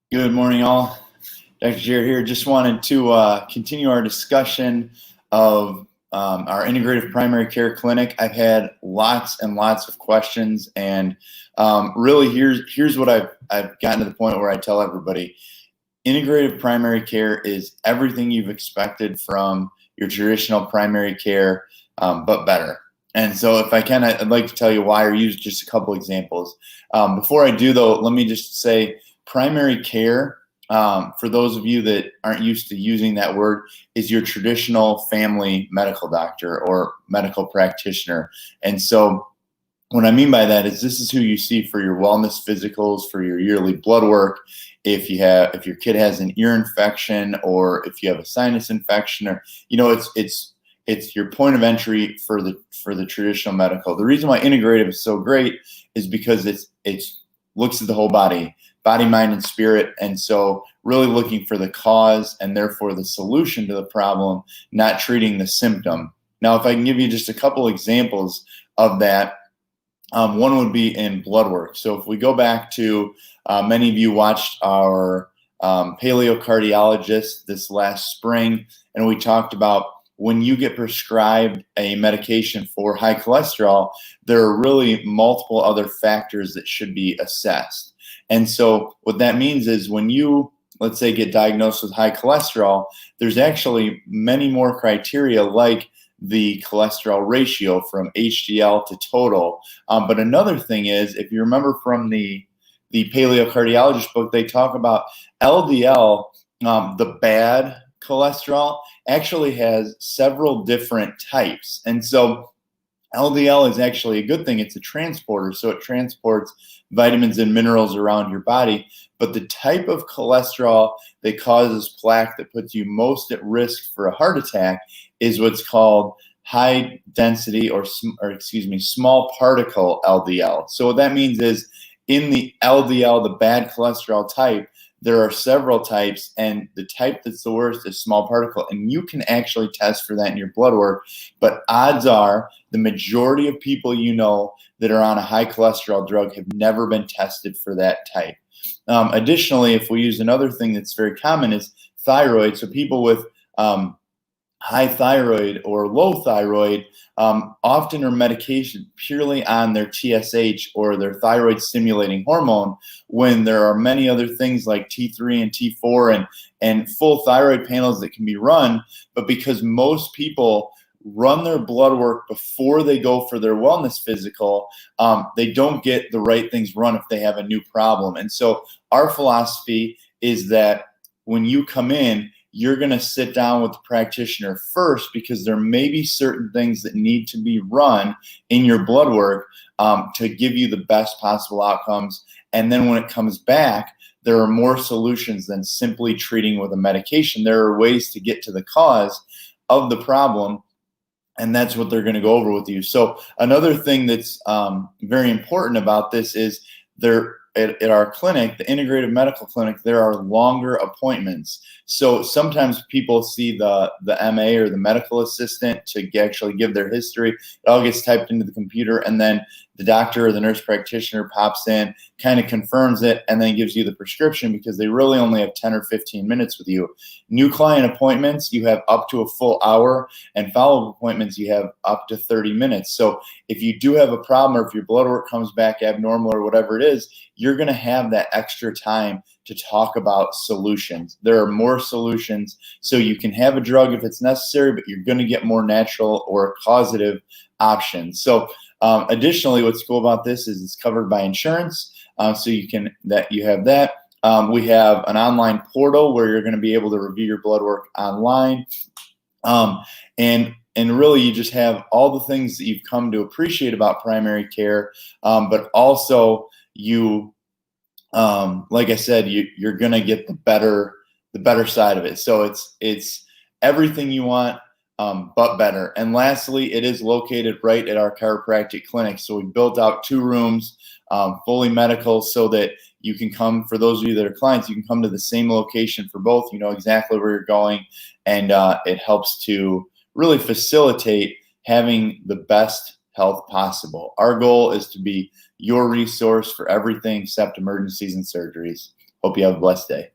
Good morning, all. Dr. Jared here. Just wanted to continue our discussion of our integrative primary care clinic. I've had lots and lots of questions, and really, here's what I've gotten to the point where I tell everybody: integrative primary care is everything you've expected from your traditional primary care, but better. And so, if I can, I'd like to tell you why, or use just a couple examples. Before I do, though, let me just say primary care, for those of you that aren't used to using that word, is your traditional family medical doctor or medical practitioner. And so what I mean by that is this is who you see for your wellness physicals, for your yearly blood work. If your kid has an ear infection, or if you have a sinus infection, or it's your point of entry for the traditional medical. The reason why integrative is so great is because it's looks at the whole body, mind, and spirit. And so really looking for the cause and therefore the solution to the problem, not treating the symptom. Now, if I can give you just a couple examples of that, one would be in blood work. So if we go back to, many of you watched our paleocardiologist this last spring, and we talked about when you get prescribed a medication for high cholesterol, there are really multiple other factors that should be assessed. And so what that means is when you, let's say, get diagnosed with high cholesterol, there's actually many more criteria, like the cholesterol ratio from HDL to total. But another thing is, if you remember from the paleocardiologist book, they talk about LDL, the bad cholesterol, actually has several different types. And so LDL is actually a good thing. It's a transporter, so it transports vitamins and minerals around your body. But the type of cholesterol that causes plaque, that puts you most at risk for a heart attack, is what's called high density or small particle LDL. So what that means is, in the LDL, the bad cholesterol type, there are several types, and the type that's the worst is small particle, and you can actually test for that in your blood work. But odds are the majority of people that are on a high cholesterol drug have never been tested for that type. Additionally, if we use another thing that's very common, is thyroid. So people with high thyroid or low thyroid often are medication purely on their TSH, or their thyroid stimulating hormone, when there are many other things like T3 and T4 and full thyroid panels that can be run. But because most people run their blood work before they go for their wellness physical, they don't get the right things run if they have a new problem. And so our philosophy is that when you come in, you're going to sit down with the practitioner first, because there may be certain things that need to be run in your blood work to give you the best possible outcomes. And then when it comes back, there are more solutions than simply treating with a medication. There are ways to get to the cause of the problem, and that's what they're going to go over with you. So another thing that's very important about this is at our clinic, the integrative medical clinic, there are longer appointments. So sometimes people see the MA or the medical assistant to actually give their history. It all gets typed into the computer, and then the doctor or the nurse practitioner pops in, kind of confirms it, and then gives you the prescription, because they really only have 10 or 15 minutes with you. New client appointments, you have up to a full hour, and follow-up appointments, you have up to 30 minutes. So if you do have a problem, or if your blood work comes back abnormal or whatever it is, you're going to have that extra time to talk about solutions. There are more solutions, so you can have a drug if it's necessary, but you're going to get more natural or causative options. So additionally, what's cool about this is it's covered by insurance, so you have that. We have an online portal where you're going to be able to review your blood work online, and really you just have all the things that you've come to appreciate about primary care, but also you, like I said, you're going to get the better side of it. So it's everything you want, but better. And lastly, it is located right at our chiropractic clinic. So we built out 2 rooms, fully medical, so that you can come, for those of you that are clients, you can come to the same location for both. You know exactly where you're going, and it helps to really facilitate having the best health possible. Our goal is to be your resource for everything except emergencies and surgeries. Hope you have a blessed day.